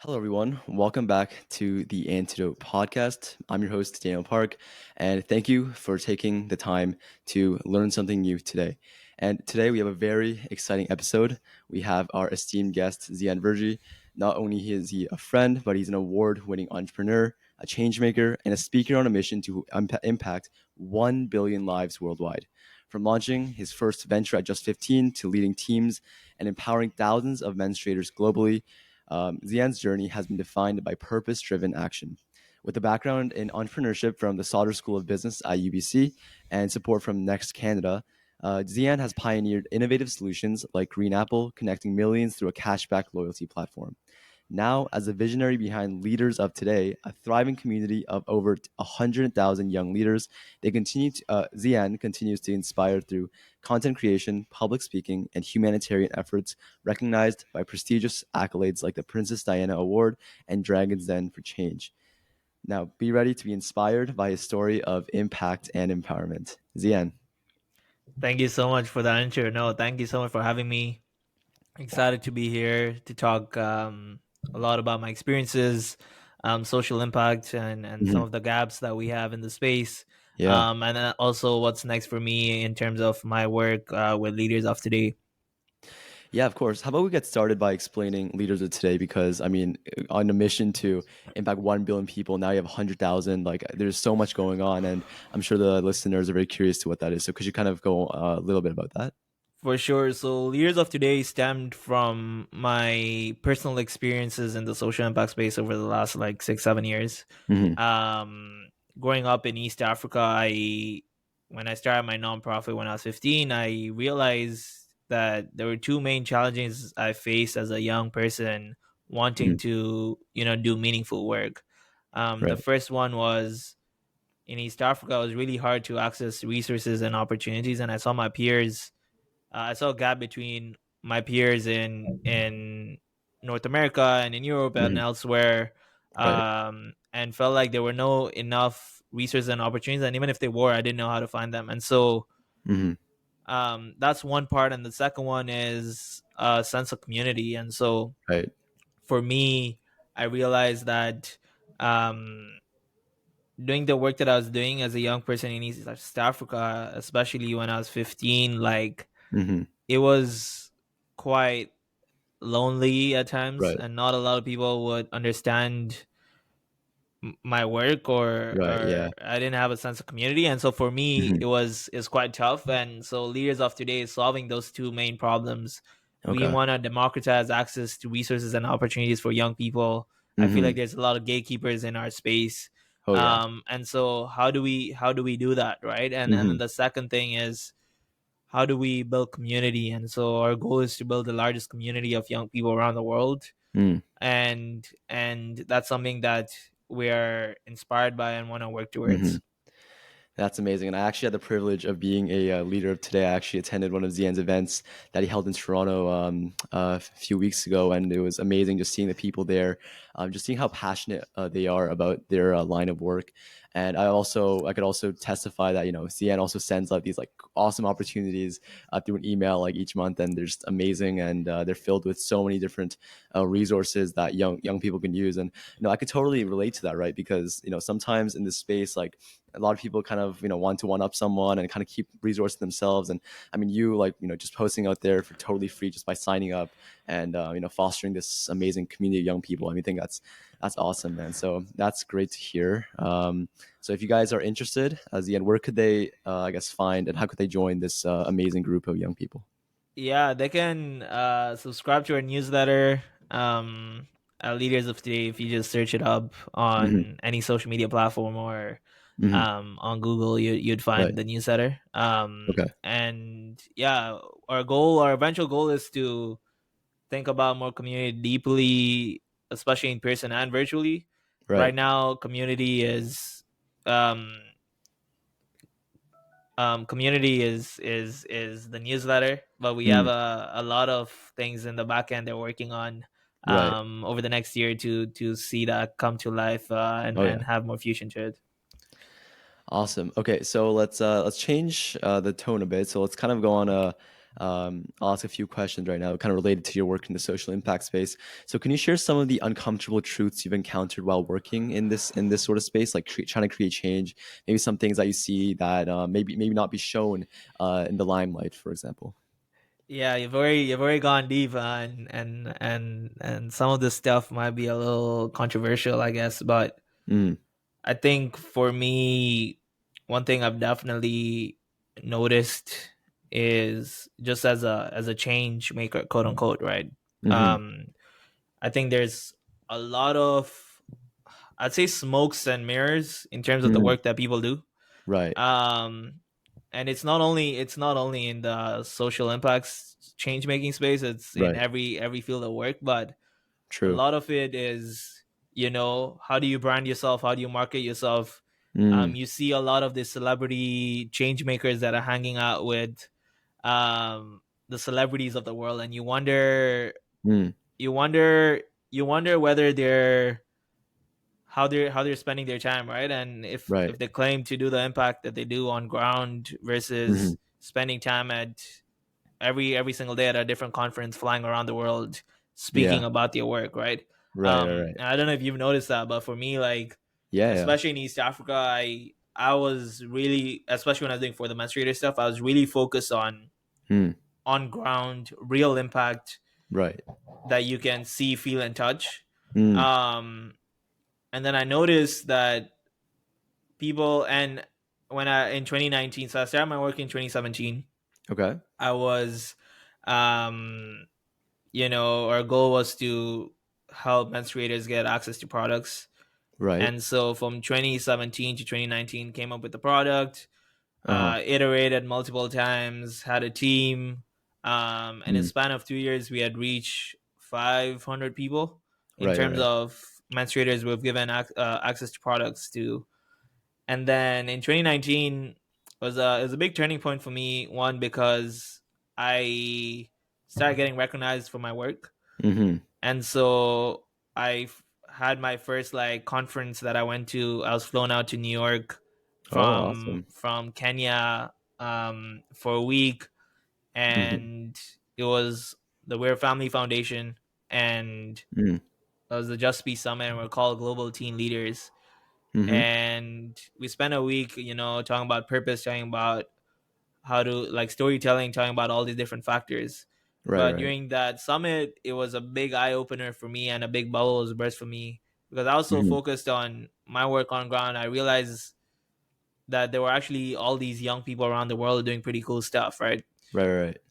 Hello, everyone. Welcome back to the Antidote podcast. I'm your host, Daniel Park, and thank you for taking the time to learn something new today. And today we have a very exciting episode. We have our esteemed guest, Ziyann Virji. Not only is he a friend, but he's an award-winning entrepreneur, a changemaker, and a speaker on a mission to impact 1 billion lives worldwide. From launching his first venture at just 15 to leading teams and empowering thousands of menstruators globally, Ziyann's journey has been defined by purpose driven action. With a background in entrepreneurship from the Sauder School of Business at UBC and support from Next Canada, Ziyaan has pioneered innovative solutions like Green Apple, connecting millions through a cashback loyalty platform. Now, as a visionary behind Leaders of Today, a thriving community of over 100,000 young leaders, Ziyaan continues to inspire through content creation, public speaking, and humanitarian efforts recognized by prestigious accolades like the Princess Diana Award and Dragon's Den for Change. Now, be ready to be inspired by his story of impact and empowerment. Ziyaan. Thank you so much for that intro. No, thank you so much for having me. Excited to be here to talk a lot about my experiences, social impact, and some Mhm. of the gaps that we have in the space. Yeah. And then also what's next for me in terms of my work with Leaders of Today. Yeah, of course. How about we get started by explaining Leaders of Today? Because, I mean, on a mission to impact 1 billion people, now you have 100,000. Like, there's so much going on. And I'm sure the listeners are very curious to what that is. So, could you kind of go a little bit about that? For sure. So, Leaders of Today stemmed from my personal experiences in the social impact space over the last like 6, 7 years. Hmm. Um, Growing up in East Africa, when I started my nonprofit when I was 15, I realized that there were two main challenges I faced as a young person wanting Hmm. to, do meaningful work. The Right. first one was in East Africa, it was really hard to access resources and opportunities, and I saw my peers I saw a gap between my peers in North America and in Europe and Hmm. elsewhere, Right. and felt like there were no enough resources and opportunities, and even if they were, I didn't know how to find them. And so Hmm. that's one part, and the second one is a sense of community. And so Right. for me, I realized that um, doing the work that I was doing as a young person in East Africa, especially when I was 15, like Hmm. it was quite lonely at times, Right. and not a lot of people would understand my work, Right. or Yeah. I didn't have a sense of community. And so for me, Hmm. it's quite tough. And so Leaders of Today is solving those two main problems. We Okay. want to democratize access to resources and opportunities for young people. I feel like Hmm. there's a lot of gatekeepers in our space. Oh, yeah. And so how do we do that, right? And then Hmm. the second thing is, how do we build community? And so our goal is to build the largest community of young people around the world, Mm. and that's something that we are inspired by and want to work Hmm. towards. That's amazing. And I actually had the privilege of being a leader of today. I actually attended one of Zian's events that he held in Toronto a few weeks ago, and it was amazing just seeing the people there, just seeing how passionate they are about their line of work. And I could also testify that Zian also sends out these like awesome opportunities through an email like each month, and they're just amazing, and they're filled with so many different resources that young people can use. And I could totally relate to that, right? Because sometimes in this space, like a lot of people kind of want to one up someone and kind of keep resourcing themselves. And I mean, you like just posting out there for totally free just by signing up and fostering this amazing community of young people. I mean, I think that's awesome, man. So that's great to hear. So if you guys are interested, as the end, where could they I guess find, and how could they join this amazing group of young people? Yeah, they can subscribe to our newsletter, Leaders of Today, if you just search it up Hmm. on any social media platform, or Hmm. on Google, you'd Right. find the newsletter. Okay. And yeah, our eventual goal is to think about more community deeply, especially in person and virtually. Right. Right now, um, community is the newsletter, but we have Mm. a lot of things in the back end they're working on Right. over the next year to see that come to life, and Oh, yeah. and have more fusion to it. Awesome. Okay, so let's change the tone a bit. So let's kind of go on a I'll ask a few questions right now, kind of related to your work in the social impact space. So, can you share some of the uncomfortable truths you've encountered while working in this sort of space, like trying to create change? Maybe some things that you see that maybe not be shown in the limelight, for example. Yeah, you've already gone deep, and some of this stuff might be a little controversial, I guess. But Mm, I think for me, one thing I've definitely noticed is just as a change maker, quote unquote, right? mm-hmm, Um, I think there's a lot of, I'd say, smokes and mirrors in terms of the mm, work that people do. right, Um, and it's not only in the social impacts change making space. It's in right, every field of work, but a true. lot of it is, how do you brand yourself, how do you market yourself. Mm, You see a lot of the celebrity change makers that are hanging out with the celebrities of the world, and mm, you wonder you wonder whether they're how they're spending their time, right? And if right, they claim to do the impact that they do on ground mm-hmm, versus spending time at every single day at a different conference, flying around the world speaking yeah, about their work, right? right. And I don't know if you've noticed that, but for me, like, Yeah, yeah. especially in East Africa, I was really, especially when I was doing For The Menstruator stuff, I was really focused Mm, on ground real impact right. that you can see, feel, and touch. Mm, um and then I noticed that people, and when I in 2019, so I started my work in 2017. okay. I was, um our goal was to help menstruators get access to products. Right. And so from 2017 to 2019, came up with the product, Uh-huh. iterated multiple times, had a team. And in a Mm, span of 2 years, we had reached 500 people in right, right, terms right. of menstruators we've given access to products to. And then in 2019 was a big turning point for me. One, because I started getting recognized for my work, Mm-hmm. and so had my first like conference that I went to. I was flown out to New York Oh, from awesome. from Kenya for a week, Mm-hmm. and it was the We're Family Foundation, and Mm, it was the Just Be Summit, and we're called Global Teen Leaders. mm-hmm. And we spent a week, talking about purpose, talking about how to, like, storytelling, talking about all these different factors. Right, But right. during that summit, it was a big eye opener for me, and a big bubble was burst for me, because I was so Mm-hmm. focused on my work on ground. I realized that there were actually all these young people around the world doing pretty cool stuff, right? Right, right, right.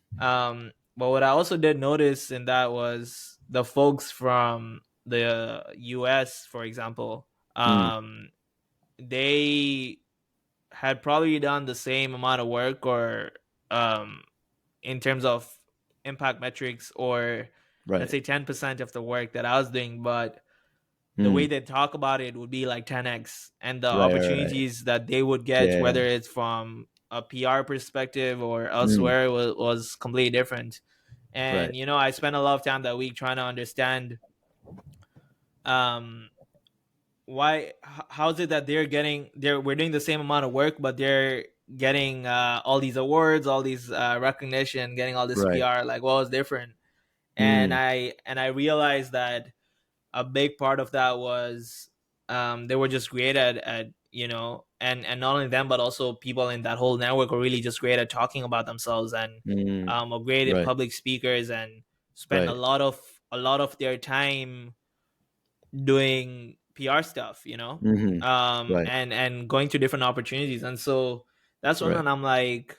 But what I also did notice in that was the folks from the US, for example. Mm, They had probably done the same amount of work, or um in terms of impact metrics, or let's right. say 10% of the work that I was doing, but the way Mm, they talk about it would be like 10x, and the right, right, right. opportunities that they would get, Yeah, yeah. whether it's from a PR perspective or Mm, elsewhere, was completely different. right. And I spent a lot of time that week trying to understand, um how is it that we're doing the same amount of work, but they're getting all these awards, all these recognition, getting all this Right. PR, like, what was different? and Mm, i and I realized that a big part of that was, they were just great at and not only them, but also people in that whole network were really just great at talking about themselves, and mm, are great at right, public speakers, and spend a right. lot of their time doing PR stuff, Mm-hmm. Right, and going to different opportunities. And so that's when right. I'm like,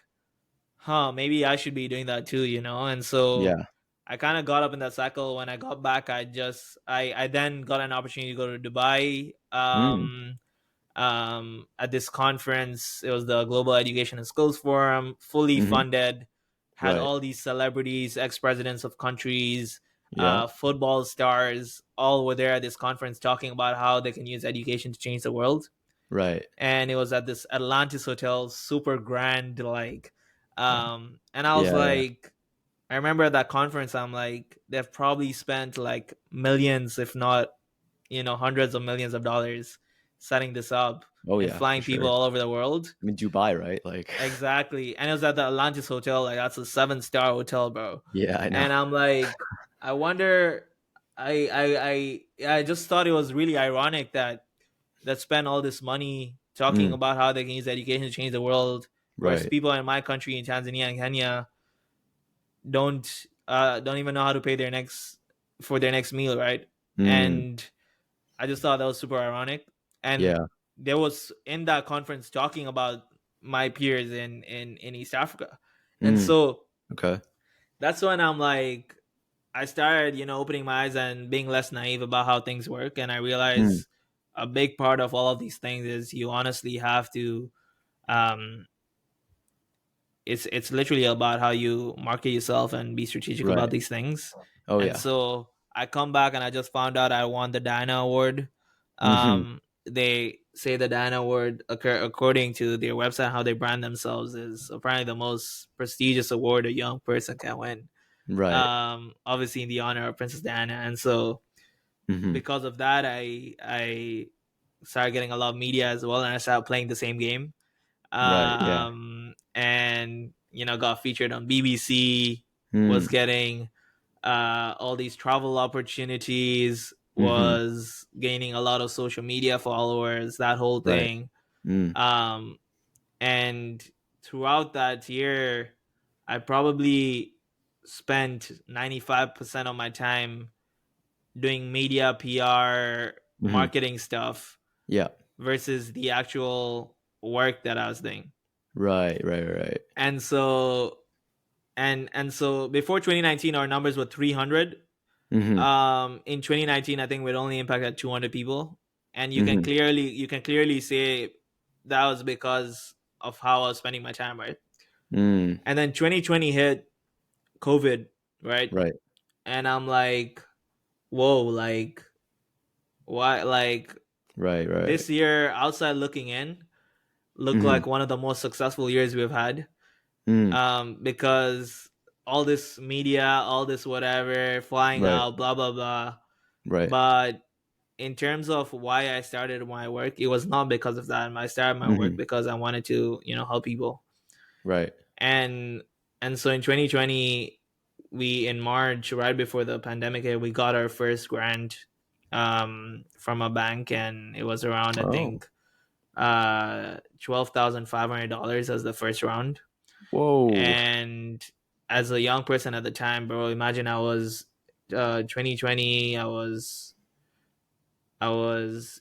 huh, maybe I should be doing that too, And so Yeah. I kind of got up in that cycle. When I got back, I then got an opportunity to go to Dubai. Mm, At this conference, it was the Global Education and Skills Forum, fully mm-hmm. funded, had Right. all these celebrities, ex-presidents of countries, Yeah. football stars, all were there at this conference talking about how they can use education to change the world. Right. And it was at this Atlantis hotel, super grand, like, and I was Yeah, yeah. like, I remember at that conference, I'm like, they've probably spent like millions, if not, hundreds of millions of dollars setting this up Oh and yeah, for flying people sure. all over the world. I mean, Dubai, right? Like, Exactly. And it was at the Atlantis Hotel. Like that's a 7-star hotel, bro. yeah, I know. And I'm like, I wonder. I just thought it was really ironic that spend all this money talking Mm, about how they can use education to change the world, whereas right. people in my country, in Tanzania and Kenya, don't even know how to pay their next meal, right? Mm, And I just thought that was super ironic. And yeah. there was in that conference talking about my peers in East Africa. And Mm, so okay. that's when I'm like, I started, opening my eyes and being less naive about how things work. And I Mm, realized a big part of all of these things is you honestly have to, um, it's literally about how you market yourself and be strategic about right. these things. Oh And yeah. so I come back and I just found out I won the Diana Award. Hmm. They say the Diana Award, according to their website, how they brand themselves, is apparently the most prestigious award a young person can win. Right. Obviously in the honor of Princess Diana. And so Hmm. because of that, I started getting a lot of media as well, and I started playing the same game. Right. Yeah. And got featured on BBC, was Mm, getting all these travel opportunities, hmm. was gaining a lot of social media followers, that whole Right. thing. Mm, um and throughout that year, I probably spent 95% of my time doing media, PR, hmm. marketing stuff Yeah. versus the actual work that I was doing. Right. Right. Right. And so before 2019 our numbers were 300. Hmm. In 2019 I think we'd only impacted 200 people, and Hmm. you can clearly say that was because of how I was spending my time, right? Mm, And then 2020 hit, COVID, right? right. And I'm like, whoa, like why, like Right. Right. this year outside looking in looked Hmm. like one of the most successful years we've had. Mm, Because all this media, all this whatever, flying right. out, blah blah blah. Right. But in terms of why I started my work, it was not because of that. I started my work Hmm. because I wanted to, help people. Right. And so in 2020, we in March, right before the pandemic hit, we got our first grant from a bank, and it was around I Oh. think $12,500 as the first round. Whoa. And as a young person at the time, bro, imagine I was 2020, I was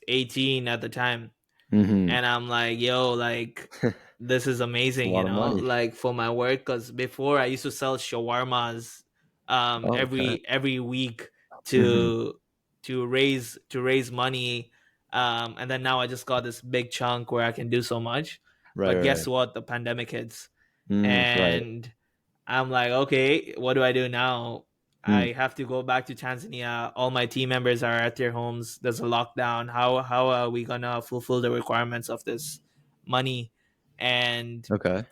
18 at the time, Hmm. and I'm like, yo, like this is It's a amazing, lot of money. like for my work, because before I used to sell shawarmas Oh, okay. every week Hmm. to to raise money. And then now I just got this big chunk where I can do so much. Right. But Right. guess Right. what? The pandemic hits, Right. and I'm like, okay, what do I do now? Mm, I have to go back to Tanzania. All my team members are at their homes. There's a lockdown. How are we gonna fulfill the requirements of this money? And okay.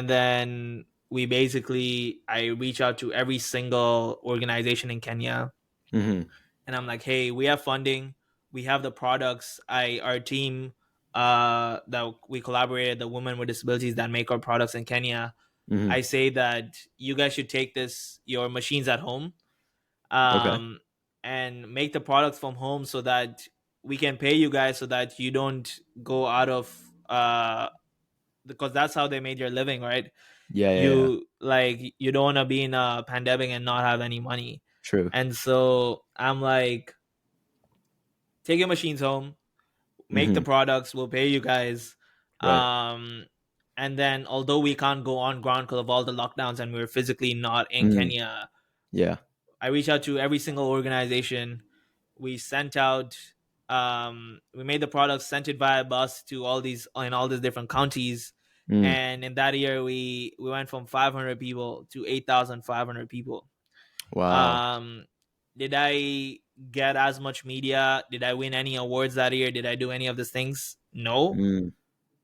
then we basically, I reach out to every single organization in Kenya, Hmm. and I'm like, hey, we have funding, we have the products. Our team that we collaborated, the women with disabilities that make our products in Kenya, Hmm. I say that you guys should take your machines at home, Okay. um, and make the products from home so that we can pay you guys so that you don't go out of because that's how they made your living, right? Yeah. Yeah. Yeah. You don't want to be in a pandemic and not have any money. True. And so I'm like, take your machines home, make the Hmm. products, we'll pay you guys. Right. um and then although we can't go on ground because of all the lockdowns and we're physically not in Mm, Kenya, yeah. I reached out to every single organization. We sent out, we made the products, sent it via bus to all these different counties. Mm, And in that year, we went from 500 people to 8,500 people. wow. um did I get as much media? Did I win any awards that year? Did I do any of these things? No. Mm,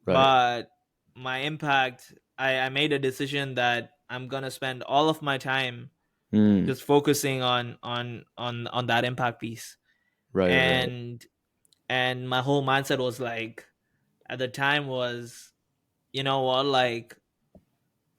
right. But my impact, I made a decision that I'm gonna spend all of my time Mm, just focusing on that impact piece. right. Right. Right. And and my whole mindset was like, at the time was, you know what, like,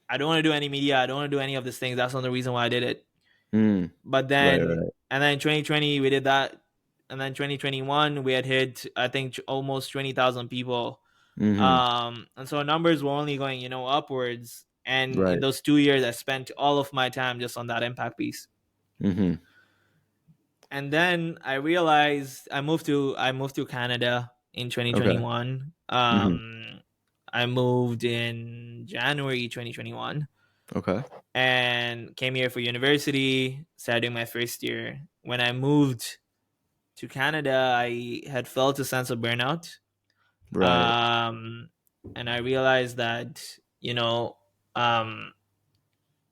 I don't want to do any media, I don't want to do any of these things. That's not the reason why I did it. Mm. But Right, then, right. and then 2020 we did that, and then 2021 we had hit, I think, almost 20,000 people. Mhm. And so numbers were only going, upwards. And in Right. those 2 years, I spent all of my time just on that impact piece. Mhm. And then I realized I moved to Canada in Okay. 2021. Mhm. I moved in January 2021 Okay. and came here for university, started doing my first year. When I moved to Canada, I had felt a sense of burnout. Right. Um, and I realized that, um,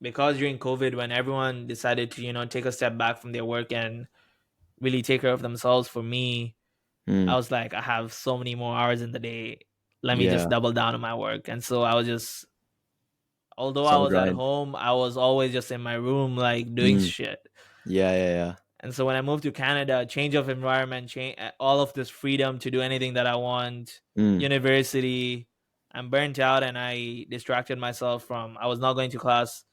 because during COVID, when everyone decided to, take a step back from their work and really take care of themselves, for me, I Mm. was like, I have so many more hours in the day. Let me just Yeah. double down on my work. And so I was just, although It's I on the was at grind. home, I was always just in my room, like doing Mm. shit. Yeah, yeah, yeah. And so when I moved to Canada, change of environment, all of this freedom to do anything that I want, Mm. university, I'm burnt out and I distracted myself from, I was not going to class.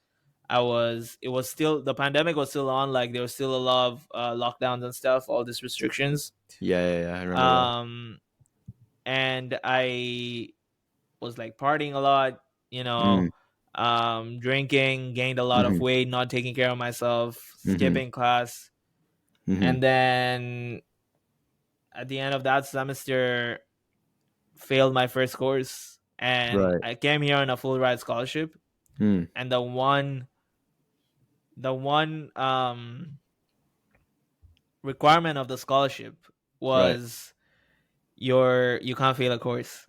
It was still, the pandemic was still on, like there was still a lot of lockdowns and stuff, all these restrictions. Yeah, yeah, yeah. I remember that. Um, and I was like partying a lot, Mm. drinking, gained a lot of Mhm. weight, not taking care of myself, Mhm. skipping class. Mhm. And then at the end of that semester, failed my first course. And Right. I came here on a full ride scholarship. Mm. And the one requirement of the scholarship Right. was you can't fail a course.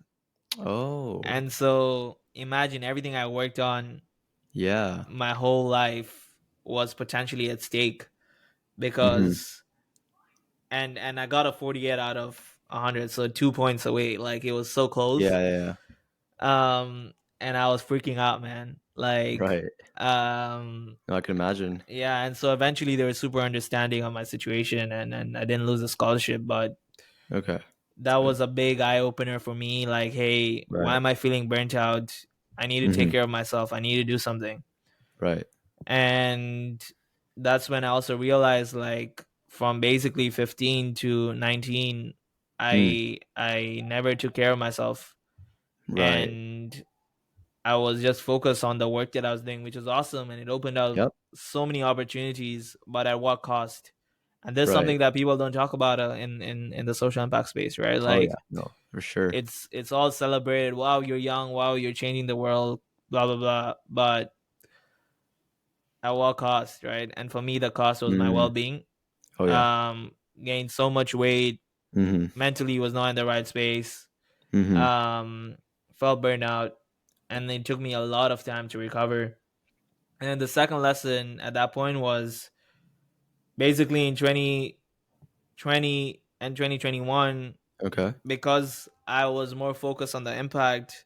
Oh. And so imagine everything I worked on Yeah. my whole life was potentially at stake, Mhm. because and I got a 48 out of 100, so 2 points away. Like it was so close. Yeah, yeah, yeah. And I was freaking out, man. Like, Right. um, No, I can imagine. yeah. And so eventually they were super understanding of my situation, and I didn't lose the scholarship, but Okay. That's that good. was a big eye opener for me. Like, hey, why Right. am I feeling burnt out? I need to take Mhm. care of myself. I need to do something. Right. And that's when I also realized, like, from basically 15 to 19, Mm. I never took care of myself, Right. and I was just focused on the work that I was doing, which was awesome, and it opened up Yep. so many opportunities, but at what cost? And there's Right. something that people don't talk about in the social impact space, right? Oh yeah. Like, No, for sure. it's all celebrated. Wow, you're young. Wow, you're changing the world. Blah blah blah. But at what cost, right? And for me, the cost was my Mm. well being. Oh yeah. Gained so much weight. Mhm. Mentally was not in the right space. Mhm. Um, Felt burned out, and it took me a lot of time to recover. And then the second lesson at that point was basically in 2020 and 2021, Okay. because I was more focused on the impact.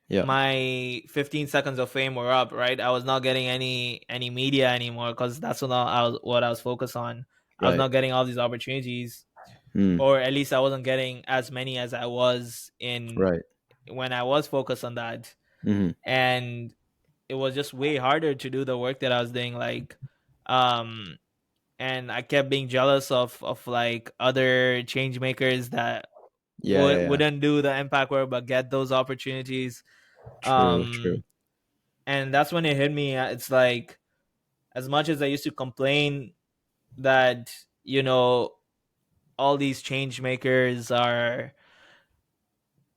Yeah. My 15 seconds of fame were up, right? I was not getting any media anymore, because that's what I was focused on. I was Right. not getting all these opportunities, Mm. or at least I wasn't getting as many as I was in Right. when I was focused on that. Mhm. And it was just way harder to do the work that I was doing. Like, um and I kept being jealous of like other change makers that Yeah, yeah, yeah. wouldn't do the impact work but get those opportunities. True, true. um and that's when it hit me. It's like, as much as I used to complain that, all these change makers are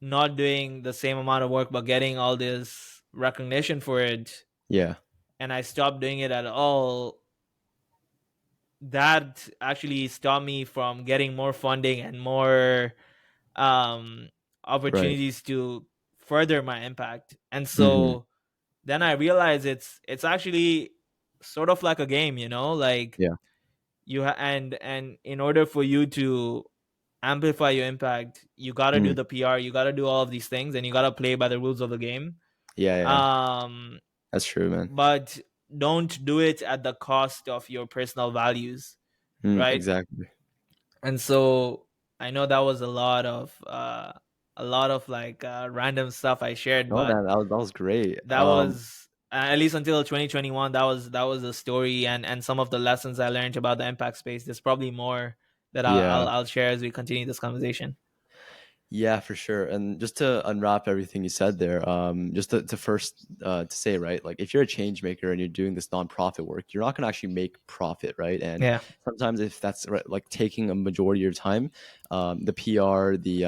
not doing the same amount of work but getting all this recognition for it, Yeah. and I stopped doing it at all, that actually stopped me from getting more funding and more um Right. opportunities to further my impact. And Mhm. so then I realized it's actually sort of like a game, like, Yeah. and in order for you to amplify your impact, you got to do Mm. the PR, you got to do all of these things, and you got to play by the rules of the game. Yeah, yeah, yeah. um That's true, man. but don't do it at the cost of your personal values, Mm, right? exactly. And so, I know that was a lot of like random stuff I shared, No, but man, that was great. that was at least until 2021. That was the story and some of the lessons I learned about the impact space. There's probably more that Yeah. I'll share as we continue this conversation. Yeah, for sure. And just to unwrap everything you said there, just to first to say, right, like if you're a change maker and you're doing this nonprofit work, you're not going to actually make profit, right? And Yeah, sometimes if that's right, like taking a majority of your time, the PR, the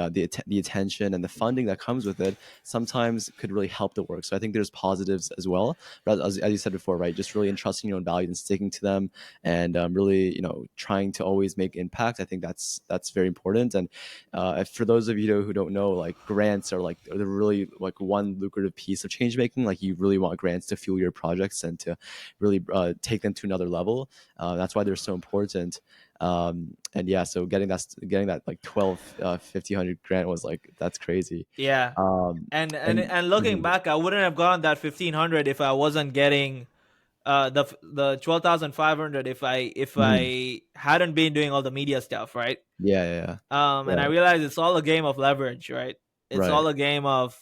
attention, and the funding that comes with it, sometimes could really help the work. So I think there's positives as well. But as you said before, right, just really entrusting your own values and sticking to them, and really, trying to always make impact. I think that's very important. And for those of you who don't know, like grants are like the really like one lucrative piece of change making. Like you really want grants to fuel your projects and to really take them to another level. That's why they're so important. And yeah, so getting that like 12 1,500 grant was like that's crazy. yeah. And And looking mhm, back, I wouldn't have gotten that 1,500 if I wasn't getting the 12,500 if mhm. I hadn't been doing all the media stuff, right? Yeah, yeah, yeah. And I Right, realized it's all a game of leverage, right? It's right. all a game of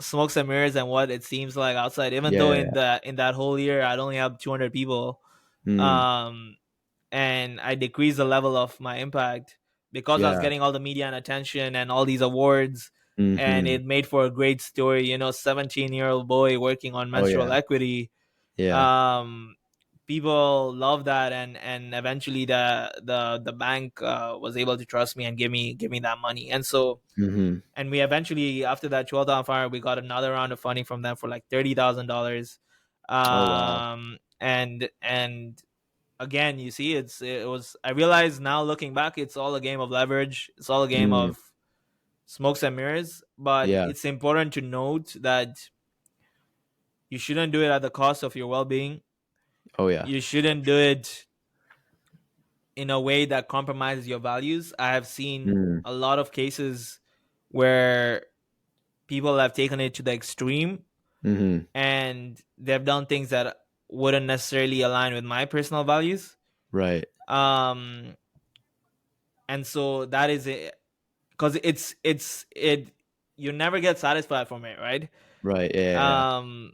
smokes and mirrors and what it seems like outside. Even Yeah, though yeah, yeah. in that whole year I'd only have 200 people, Mhm. um, and I decreased the level of my impact because I was Yeah. getting all the media and attention and all these awards, and Hmm. it made for a great story. 17-year-old boy working on Oh menstrual yeah, equity. yeah. Um, People love that, and eventually the bank was able to trust me and give me that money, and so Hmm. and we eventually after that 12,000 fire we got another round of funding from them for like $30,000. Oh wow. And again, you see, it was, I realize now looking back, it's all a game of leverage, it's all a game Mm. of smokes and mirrors, but Yeah. it's important to note that you shouldn't do it at the cost of your well-being. Oh yeah. You shouldn't do it in a way that compromises your values. I have seen Mm. a lot of cases where people have taken it to the extreme Hmm. and they've done things that wouldn't necessarily align with my personal values. Right. um and so that is it, because it you never get satisfied from it, right? Right. Yeah. Yeah. Yeah. um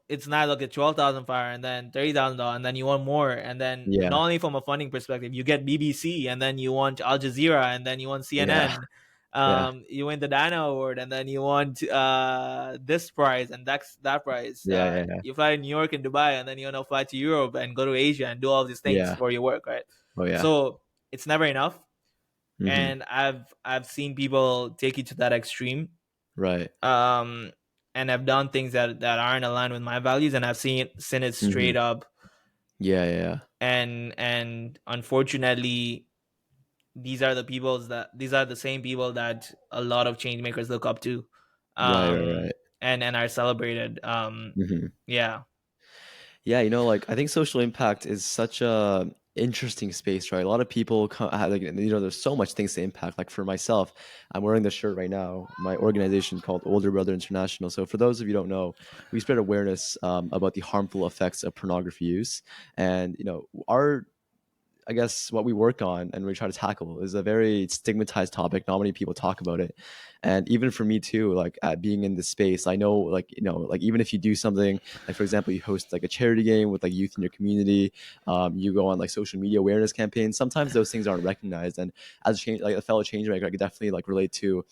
it's not like a 12,000 fire and then $30,000 and then you want more, and then Yeah. not only from a funding perspective, you get BBC and then you want Al Jazeera and then you want Yeah. CNN. Yeah. You win the Dana Award and then you want this prize and that prize. Yeah. Yeah. Yeah. You fly to New York and Dubai and then you want to fly to Europe and go to Asia and do all these things Yeah. for your work, right? Oh yeah. So it's never enough, Hmm. and I've seen people take it to that extreme, Right. um and I've done things that aren't aligned with my values, and I've seen it Hmm. straight up. Yeah. Yeah. Yeah. And unfortunately, these are the same people that a lot of change makers look up to, Right. Right. Right. and are celebrated. Hmm. Yeah, Yeah, like I think social impact is such a interesting space, right? A lot of people have, like, there's so much things to impact. Like for myself, I'm wearing this shirt right now. My organization called Older Brother International. So for those of you who don't know, we spread awareness about the harmful effects of pornography use, and our I guess what we work on and we try to tackle is a very stigmatized topic. Not many people talk about it, and even for me too. Like at being in this space, I know, like like even if you do something, like for example, you host like a charity game with like youth in your community, you go on like social media awareness campaigns. Sometimes those things aren't recognized, and as a change, like a fellow change maker, I could definitely like relate to,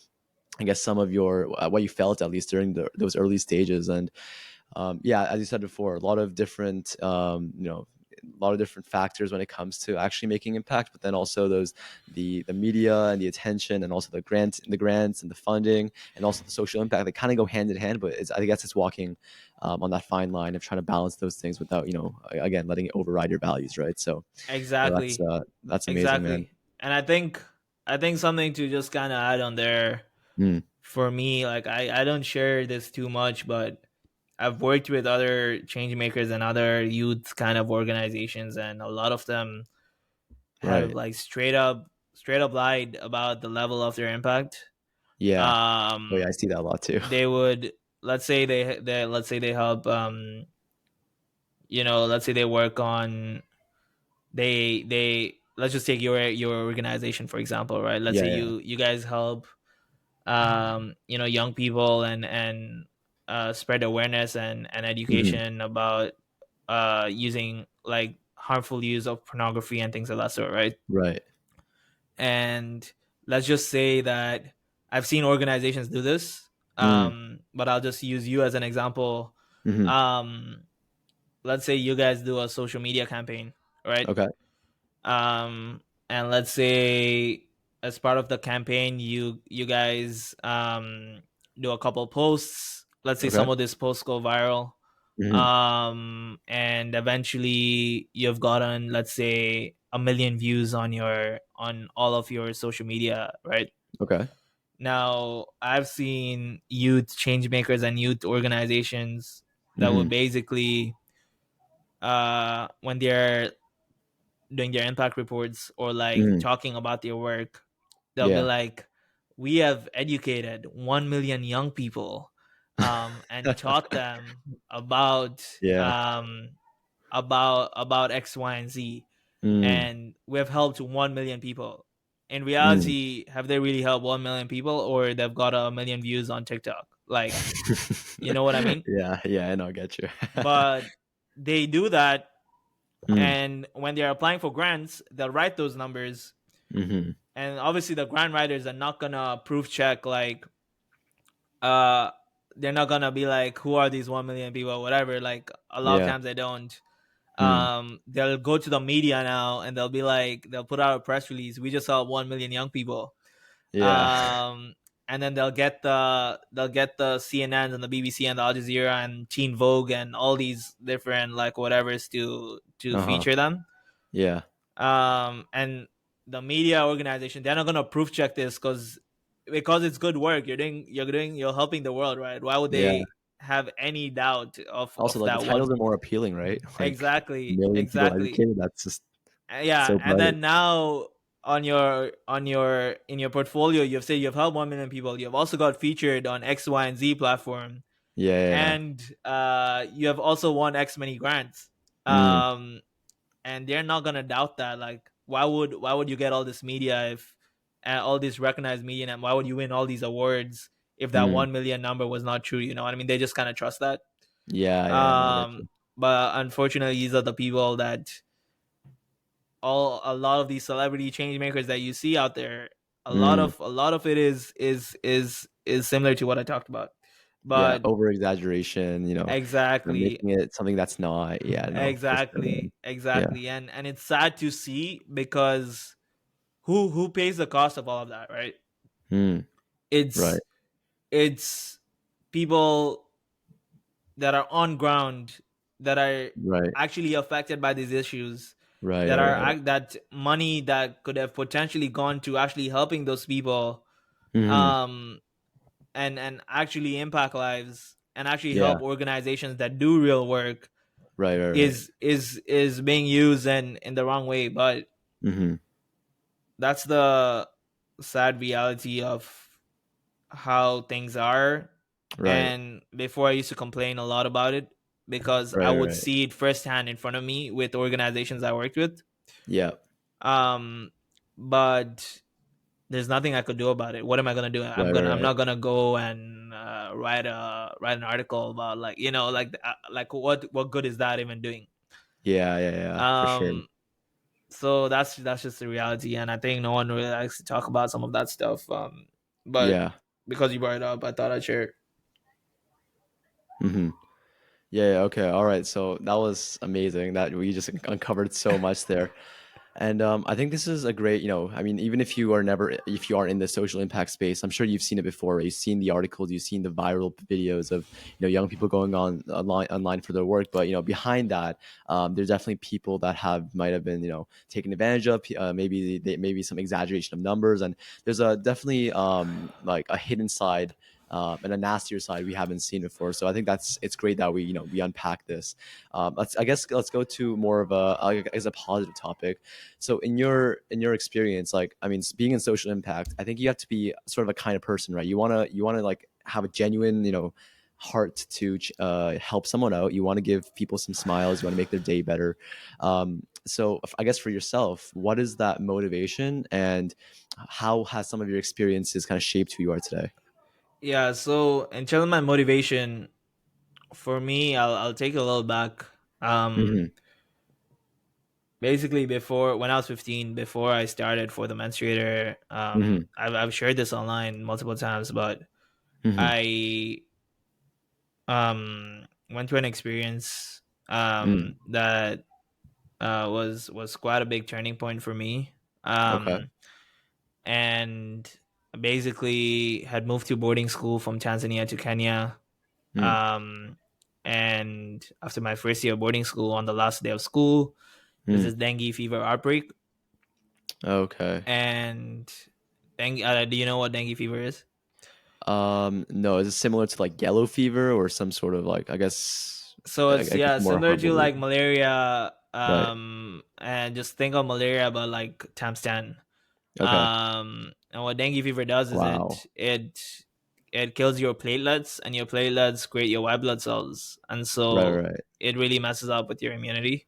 I guess, some of your what you felt at least during those early stages. And yeah, as you said before, a lot of different a lot of different factors when it comes to actually making impact, but then also the media and the attention, and also the grants and the funding, and also the social impact, they kind of go hand in hand. But I guess it's walking on that fine line of trying to balance those things without again letting it override your values, right? So that's exactly, that's amazing, man. exactly. And I think something to just kind of add on there Mm, for me, like I don't share this too much, but I've worked with other change makers and other youth kind of organizations, and a lot of them have right. like straight up lied about the level of their impact. Yeah. Oh yeah, Um, I see that a lot too. they would, let's say they help, let's say they work on, they let's just take your organization for example, right? Let's Yeah, say yeah. you guys help young people and spread awareness and Hmm. education about using like harmful use of pornography and things of that sort, right? Right. And let's just say that I've seen organizations do this, Mm. but I'll just use you as an example. Hmm. um let's say you guys do a social media campaign, right? Okay. And let's say as part of the campaign you guys do a couple posts. Let's say Okay. some of these posts go viral, Hmm. and eventually you've gotten, let's say, 1 million views on all of your social media, right? Okay. Now I've seen youth change makers and youth organizations that would Hmm. basically when they're doing their impact reports or like Hmm. talking about their work, they'll be Yeah. like, we have educated 1 million young people, and taught them about Yeah. about X, Y, and Z, Mm. and we have helped 1 million people. In Mm. reality, have they really helped 1 million people, or they've got 1 million views on TikTok? Like, you know what I mean? Yeah, yeah, I know, I get you. But they do that, Mm. and when they're applying for grants, they'll write those numbers, Hmm. and obviously the grant writers are not gonna proof check like uh they're not gonna be like, who are these 1 million people or whatever. Like a lot of Yeah. times they don't. Mm. They'll go to the media now and they'll be like, they'll put out a press release, we just helped 1 million young people. Yeah. um and then they'll get the CNNs and the BBC and the Al Jazeera and Teen Vogue and all these different like whatevers to Uh-huh. feature them. Yeah. And the media organization, they're not gonna proof check this because it's good work. You're helping the world, right? Why would Yeah. they have any doubt Also, of like, the that titles one? are more appealing, right? Like, Exactly, million people exactly. educated, that's just Yeah, so and bright. then now on your in your portfolio, you've said you've helped 1 million people. You've also got featured on X, Y, and Z platform, Yeah, yeah, yeah. and you have also won X many grants. Mm. Um, and they're not gonna doubt that. Like, why would you get all this media if all this recognized media, and why would you win all these awards if that Mm. 1 million number was not true? You know what I mean? They just kind of trust that. Yeah, yeah, no, I get Um, you. but unfortunately, these are the people that a lot of these celebrity change makers that you see out there. Mm. A lot of it is similar to what I talked about, Yeah, but over exaggeration, exactly. making it something that's not. Yeah, no, for sure, man. Exactly, Yeah. exactly, and it's sad to see because who pays the cost of all of that, right? Mm. Right, It's it's people that are on ground, that are right, actually affected by these issues, right, right, right. that money that could have potentially gone to actually helping those people, Mhm. um and actually impact lives and actually Yeah. help organizations that do real work, Right, right, right. is being used in the wrong way. But Mhm. that's the sad reality of how things are. Right. And before, I used to complain a lot about it because I Right, would right. see it firsthand in front of me with organizations I worked with. Yeah. um but there's nothing I could do about it. What am I gonna do? Right, right, I'm right. not gonna go and write an article about, like, like what good is that even doing? Yeah, yeah, yeah, for sure. um so that's just the reality, and I think no one really likes to talk about some of that stuff. But Yeah. because you brought it up, I thought I'd share it. Mhm. Yeah, yeah, okay, alright, so that was amazing that we just uncovered so much there. And I think this is a great, I mean, even if you aren't in the social impact space, I'm sure you've seen it before. Right? You've seen the articles, you've seen the viral videos of, young people going on online for their work. But behind that, there's definitely people that might have been, taken advantage of. Maybe some exaggeration of numbers, and there's a definitely like a hidden side. And a nastier side we haven't seen before, so I think it's great that we unpack this. Let's go to more of a positive topic. So in your experience, like, I mean, being in social impact, I think you have to be sort of a kind of person, right? You wanna like have a genuine, heart to help someone out. You want to give people some smiles. You want to make their day better. So I guess for yourself, what is that motivation, and how has some of your experiences kind of shaped who you are today? Yeah, so in terms of my motivation, for me, I'll take it a little back. Hmm. Basically, before when I was 15, before I started For The Menstruator, Hmm. I've shared this online multiple times, but Hmm. I went through an experience Mm. that was quite a big turning point for me. Okay. Um, and basically had moved to boarding school from Tanzania to Kenya. Mm. Um, and after my first year of boarding school, on the last day of school, there's Mm. this dengue fever outbreak. Okay. And dengue, do you know what dengue fever is? No, is it similar to like yellow fever or some sort of like, I guess, So it's, I guess yeah, more similar harmful to to like you. malaria. Right. And just think of malaria, but like times 10. Okay. And what dengue fever does is Wow. it kills your platelets, and your platelets create your white blood cells, and Right, so right. it really messes up with your immunity.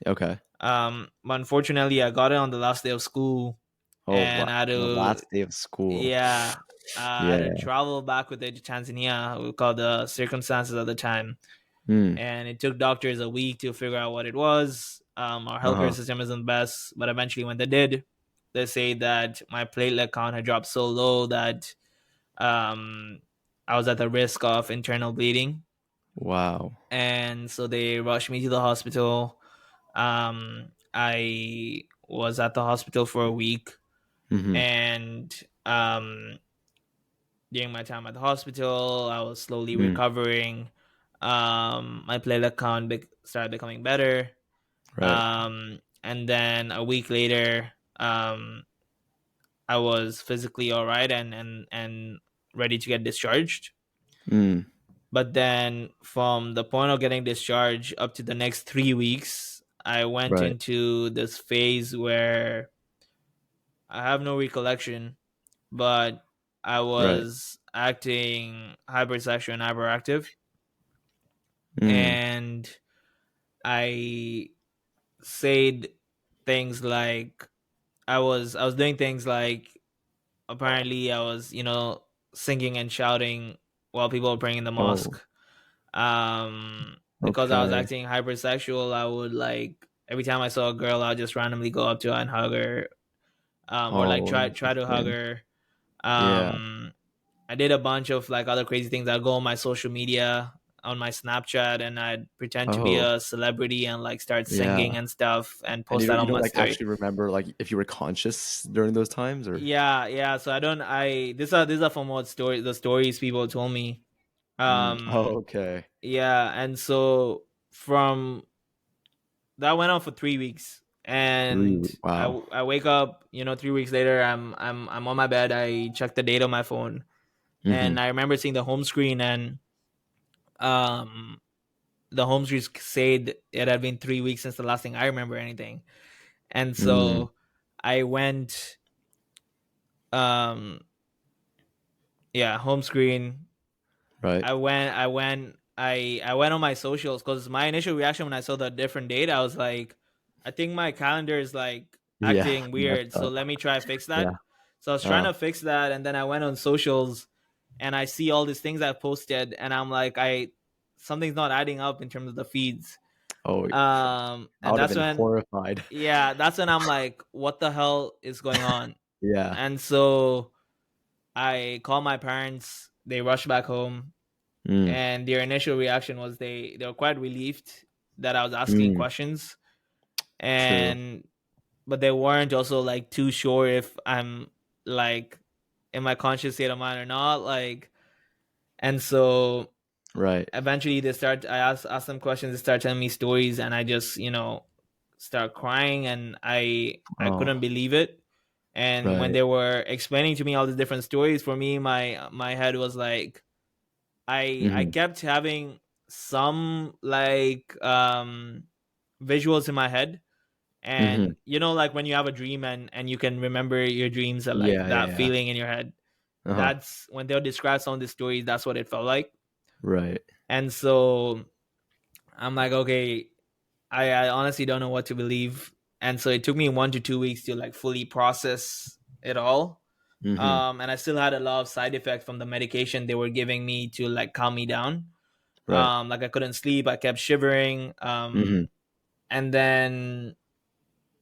Okay. But unfortunately, I got it on the last day of school, Oh, and wow. I had The to, last day of school. yeah, I had to Yeah. travel back with it to Tanzania. We called the circumstances at the time, Mm. and it took doctors a week to figure out what it was. Our healthcare Uh-huh. system isn't the best, but eventually, when they did, they say that my platelet count had dropped so low that um, I was at the risk of internal bleeding, Wow. and so they rushed me to the hospital. I was at the hospital for a week, Mm-hmm. and during my time at the hospital, I was slowly Mm. recovering. My platelet count started becoming better. Right. And then a week later, I was physically all right, and ready to get discharged. Mm. But then from the point of getting discharged up to the next 3 weeks, I went Right. into this phase where I have no recollection, but I Right. was acting hypersexual and hyperactive. Mm. And I said things like, I was doing things like, apparently I was, singing and shouting while people were praying in the Oh, mosque. Because I was okay. acting hypersexual, I would, like, every time I saw a girl, I'd just randomly go up to her and hug her, or like Oh, try to hug interesting. her. Yeah. Um, I did a bunch of like other crazy things. I'd go on my social media, on my Snapchat, and I'd pretend to be Oh, a celebrity and like start singing yeah. and stuff and And post that you on don't my like story. actually remember like if you were conscious during those times or? Yeah, yeah. So I don't. These are from what the stories people told me. Mm. Um, Oh, okay. yeah, and so from that went on for 3 weeks, and Wow. I wake up, 3 weeks later, I'm on my bed. I check the date on my phone, Mm-hmm. and I remember seeing the home screen, and um the home screen said it had been 3 weeks since the last thing I remember anything. And Mm. so I went, um yeah, home screen. Right. I went on my socials, because my initial reaction when I saw the different date, I was like, I think my calendar is like Yeah. acting Messed weird, so up. let me try to fix Yeah. that. So I was trying Uh. to fix that, and then I went on socials, and I see all these things I posted, and I'm like, I something's not adding up in terms of the feeds. Oh, I And would have that's been when, horrified. yeah, that's when I'm like, what the hell is going on? Yeah. And so I called my parents. They rushed back home, Mm. and their initial reaction was they were quite relieved that I was asking Mm. questions, True. and but they weren't also like too sure if I'm like in my conscious state of mind or not. Like, and so Right. eventually I asked them questions. They start telling me stories, and I just, start crying, and I Oh, couldn't believe it. And when right. they were explaining to me all these different stories, for me, my head was like, I Mm-hmm. kept having some like visuals in my head. Mm-hmm. And like when you have a dream, and you can remember your dreams, and like Yeah, yeah, that yeah. feeling in your head, Uh-huh. that's when they'll describe some of the stories, that's what it felt like. Right. And so I'm like, okay, I honestly don't know what to believe. And so it took me 1 to 2 weeks to like fully process it all. Mm-hmm. And I still had a lot of side effects from the medication they were giving me to like calm me down. Right. Like I couldn't sleep, I kept shivering. Mm-hmm. And then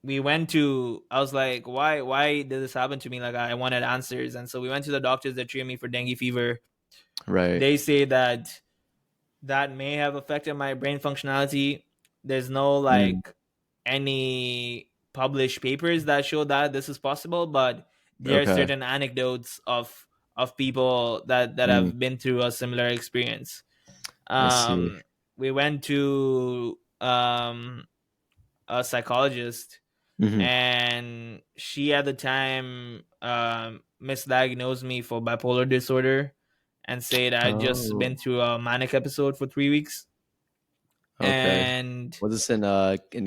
we went to, I was like, why did this happen to me? Like I wanted answers. And so we went to the doctors that treated me for dengue fever. Right. They say that that may have affected my brain functionality. There's no Mm. like any published papers that show that this is possible, but there are Okay. certain anecdotes of people that Mm. have been through a similar experience. I see. We went to a psychologist, Mm-hmm. and she at the time misdiagnosed me for bipolar disorder and said I'd just Oh. been through a manic episode for 3 weeks. Okay. And Was this in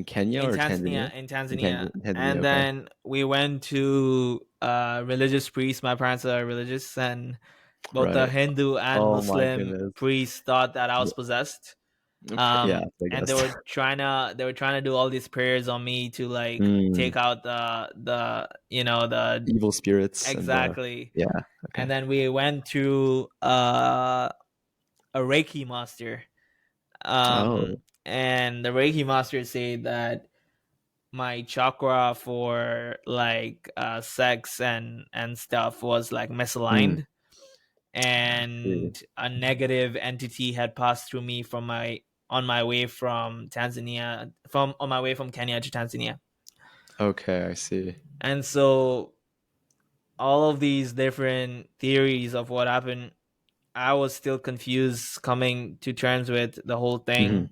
Kenya in or Tanzania, Tanzania? in In Tanzania. Tanzania. And Okay. then we went to religious priests. My parents are religious, and both the Right. Hindu and Oh my Muslim goodness. priests thought that I was possessed. Yeah. I And guess. they were trying to do all these prayers on me to like Mm. take out the the Evil spirits and exactly. yeah. And Okay. then we went to a Reiki master. Oh. And the Reiki master said that my chakra for like sex and stuff was like Mm. misaligned, I see. and a negative entity had passed through me from my on my way from Tanzania from on my way from Kenya to Tanzania. Okay. I see. And so all of these different theories of what happened, I was still confused coming to terms with the whole Mm-hmm. thing.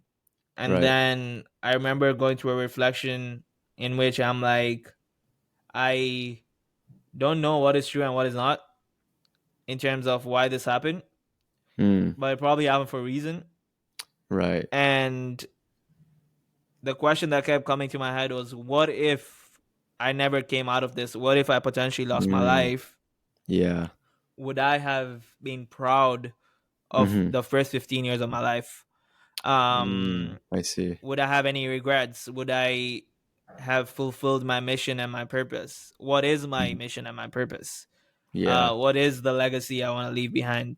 And Right. then I remember going through a reflection in which I'm like, I don't know what is true and what is not in terms of why this happened, Mm. but it probably happened for a reason. Right. And the question that kept coming to my head was, what if I never came out of this? What if I potentially lost my Mm. life? Yeah. Would I have been proud of Mm-hmm. the first 15 years of my life? Mm. Um, I see. would I have any regrets? Would I have fulfilled my mission and my purpose? What is my Mhm. mission and my purpose? Yeah. What is the legacy I want to leave behind?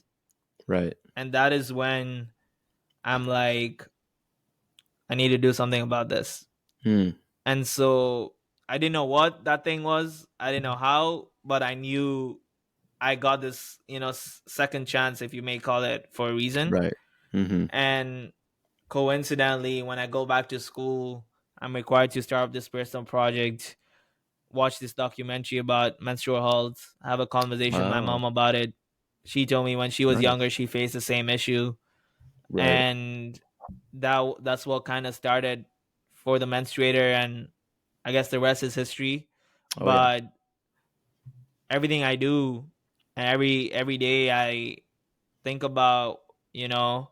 Right. And that is when I'm like, I need to do something about this. Mm. And so I didn't know what that thing was. I didn't know how, but I knew I got this, second chance, if you may call it, for a reason. Right. Mm-hmm. And coincidentally, when I go back to school, I'm required to start up this personal project, watch this documentary about menstrual health, have a conversation with my Wow. mom about it. She told me when she was Nice. younger, she faced the same issue. Right. And that's what kind of started For The Menstruator, and I guess the rest is history. Oh yeah. But everything I do, and every day I think about, you know,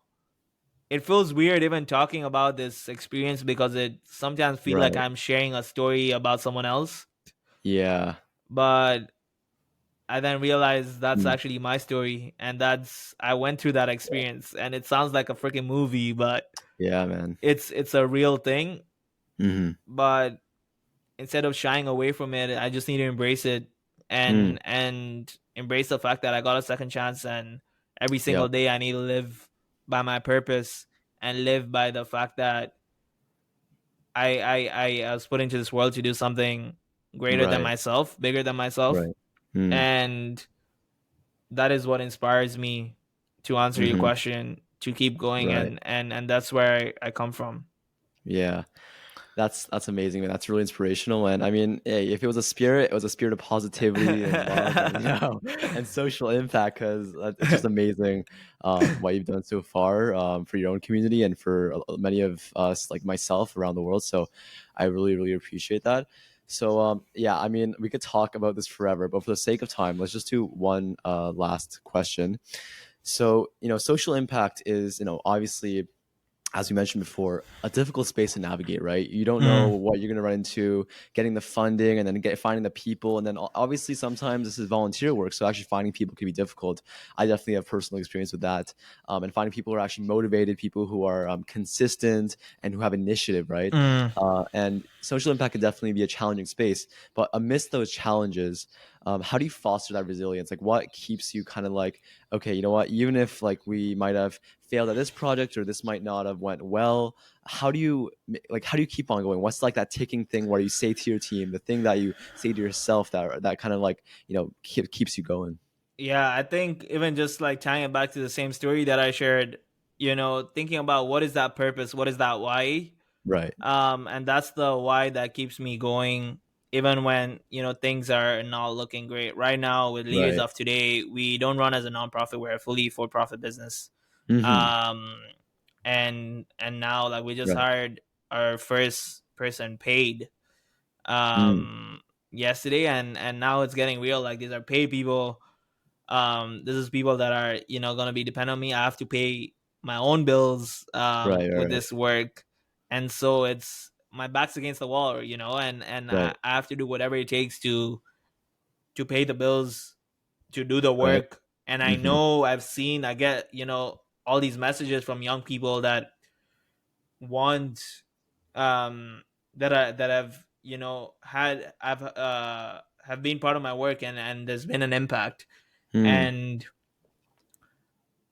it feels weird even talking about this experience because it sometimes feel like Right. I'm sharing a story about someone else. Yeah. But I then realized that's Mm. actually my story, and that's I went through that experience, and it sounds like a freaking movie, but Yeah, man. it's a real thing. Mm-hmm. But instead of shying away from it, I just need to embrace it, Mm. and embrace the fact that I got a second chance, and every single Yep. day I need to live by my purpose and live by the fact that I was put into this world to do something greater than Right. myself, bigger than myself, Right. Mm. and that is what inspires me to answer your Mm-hmm. question, to keep going, Right. and that's where I come from. Yeah. That's amazing, man. That's really inspirational. And I mean, hey, if it was a spirit, it was a spirit of positivity and love, and and social impact. Because it's just amazing what you've done so far for your own community and for many of us, like myself, around the world. So I really, really appreciate that. So yeah, I mean, we could talk about this forever, but for the sake of time, let's just do one last question. So social impact is obviously as we mentioned before, a difficult space to navigate, right? You don't know Mm, what you're going to run into, getting the funding, and then finding the people, and then obviously sometimes this is volunteer work, so actually finding people can be difficult. I definitely have personal experience with that, and finding people who are actually motivated, people who are consistent and who have initiative, right? mm. And social impact can definitely be a challenging space, but amidst those challenges, how do you foster that resilience? Like, what keeps you kind of like, okay, you know what? Even if like we might have failed at this project or this might not have went well, how do you how do you keep on going? What's like that ticking thing where you say to your team, the thing that you say to yourself that kind of like keeps you going? Yeah, I think even just like tying it back to the same story that I shared, thinking about what is that purpose, what is that why, Right, and that's the why that keeps me going even when things are not looking great right now. With Leaders right. of Today, we don't run as a nonprofit, we're a fully for-profit business. Mm-hmm. Um and now, like, we just Right. hired our first person paid Mm. yesterday, and now it's getting real. Like, these are paid people. This is people that are gonna be dependent on me. I have to pay my own bills Right, with right, this work, and so it's my back's against the wall, and right, I have to do whatever it takes to pay the bills, to do the right. work. And I Mm-hmm. know, I get all these messages from young people that want that have have been part of my work, and there's been an impact. Mm. And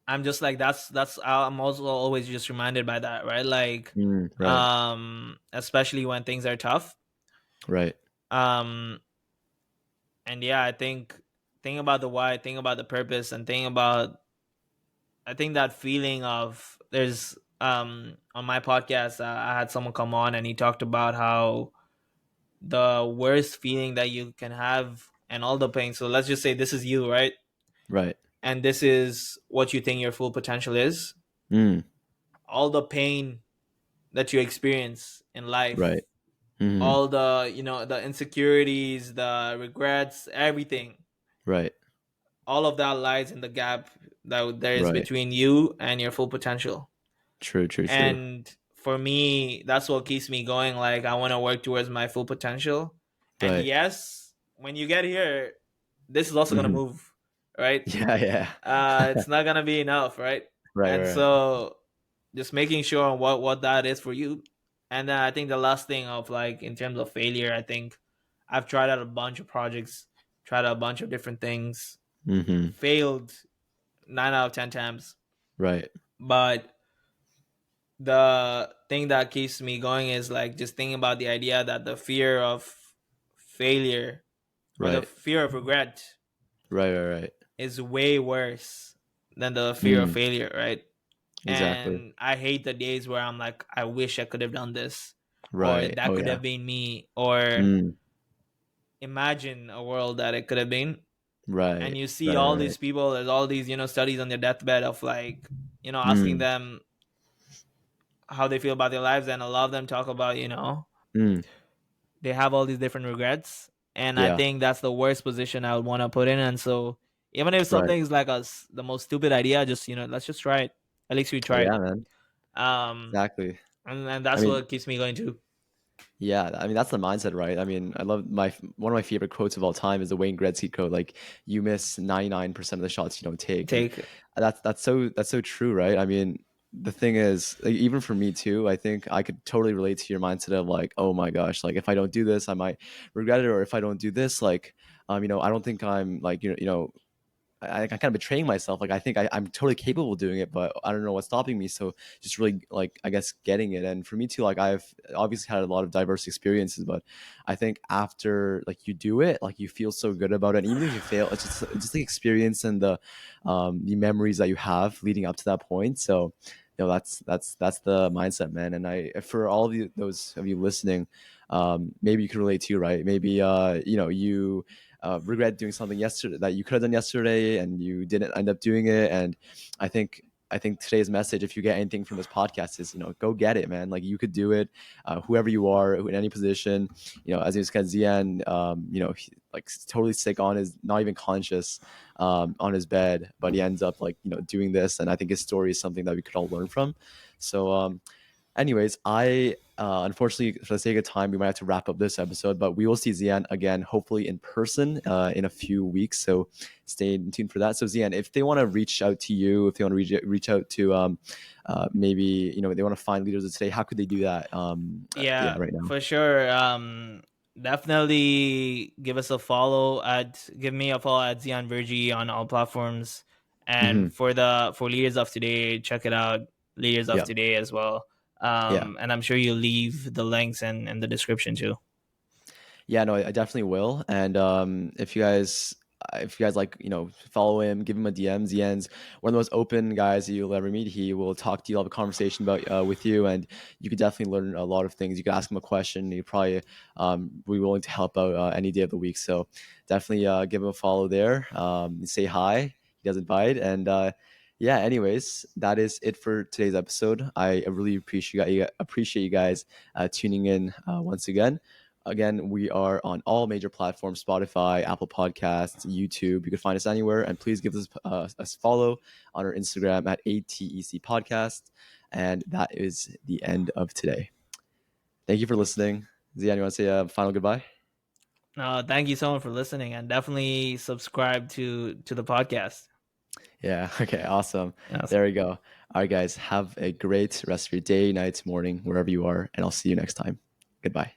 I'm just like, that's I'm also always just reminded by that, right? Like, Mm. Right, especially when things are tough. right, um and yeah, I think about the why, think about the purpose, and think about, I think, that feeling of, there's on my podcast, I had someone come on and he talked about how the worst feeling that you can have and all the pain. So let's just say this is you, right? right. And this is what you think your full potential is. Mm. All the pain that you experience in Right. life, Mm-hmm. all the the insecurities, the regrets, everything, Right, all of that lies in the gap that there is right. between you and your full potential. True, true, true. And for me, that's what keeps me going. Like, I want to work towards my full potential. And Right. yes, when you get here, this is also going to Mm-hmm. move, right? Yeah, yeah. It's not going to be enough, right? Right, And right, right. so just making sure on what that is for you. And then I think the last thing of, like, in terms of failure, I think I've tried out a bunch of projects, tried out a bunch of different things, Mm-hmm. failed 9 out of 10 times. Right, But the thing that keeps me going is, like, just thinking about the idea that the fear of failure, or the right, fear of regret, right, right, right. is way worse than the fear of Mm, failure, right? exactly. And I hate the days where I'm like, I wish I could have done this, or Right. that Oh could yeah. have been me, or Mm, imagine a world that it could have been. And right, you see right, all right, these right. people, there's all these studies on their deathbed of, like, asking Mm, them how they feel about their lives, and a lot of them talk about, mm, they have all these different regrets. And I yeah. think that's the worst position I would want to put in. And so, even if Right. something's like us, the most stupid idea, just let's just try it. At least we Oh tried. yeah, man. um Exactly. and I that's mean, what keeps me going too. yeah, I mean that's the mindset, right? I mean, I love my one of my favorite quotes of all time is the Wayne Gretzky quote, like you miss 99% of the shots you don't take. And Take. that's so true, right? I mean, the thing is, like, even for me too, I think I could totally relate to your mindset of like, oh my gosh, like if I don't do this, I might regret it, or if I don't do this, like I don't think I'm like, I kind of betraying myself. Like I think I'm totally capable of doing it, but I don't know what's stopping me. So just really like I guess getting it. And for me too, like I've obviously had a lot of diverse experiences, but I think after like you do it, like you feel so good about it. And even if you fail, it's just the experience and the memories that you have leading up to that point. So that's the mindset, man. And I for all of you those of you listening, maybe you can relate to, right? Maybe you regret doing something yesterday that you could have done yesterday and you didn't end up doing it. And I think I think today's message, if you get anything from this podcast, is go get it, man. Like you could do it, whoever you are, in any position. As you said, Ziyan, like totally sick on his, not even conscious, on his bed, but he ends up like doing this, and I think his story is something that we could all learn from. So anyways, I unfortunately, for the sake of time, we might have to wrap up this episode, but we will see Ziyaan again, hopefully in person, in a few weeks. So stay tuned for that. So Ziyaan, if they want to reach out to you, if they want to reach out to maybe they want to find leaders of today, how could they do that? Yeah, Yeah, right now. for sure. Definitely give me a follow at Ziyann Virji on all platforms. Hmm. And for Leaders of Today, check it out, Leaders of Yeah, Today as well. yeah. And I'm sure you'll leave the links and the description too. Yeah, no, I definitely will. And if you guys like, follow him, give him a DM. Zien's one of the most open guys that you'll ever meet. He will talk to you, have a conversation about with you, and you could definitely learn a lot of things. You could ask him a question. He'd probably be willing to help out any day of the week. So definitely give him a follow there. Say hi. He doesn't bite, and yeah. Anyways, that is it for today's episode. I really appreciate you guys tuning in once again. Again, we are on all major platforms: Spotify, Apple Podcasts, YouTube. You can find us anywhere. And please give us a follow on our Instagram at ATEC Podcast. And that is the end of today. Thank you for listening. Ziyan, you want to say a final goodbye? Thank you so much for listening, and definitely subscribe to the podcast. Yeah. Okay. Awesome. Yes. There we go. All right, guys. Have a great rest of your day, night, morning, wherever you are. And I'll see you next time. Goodbye.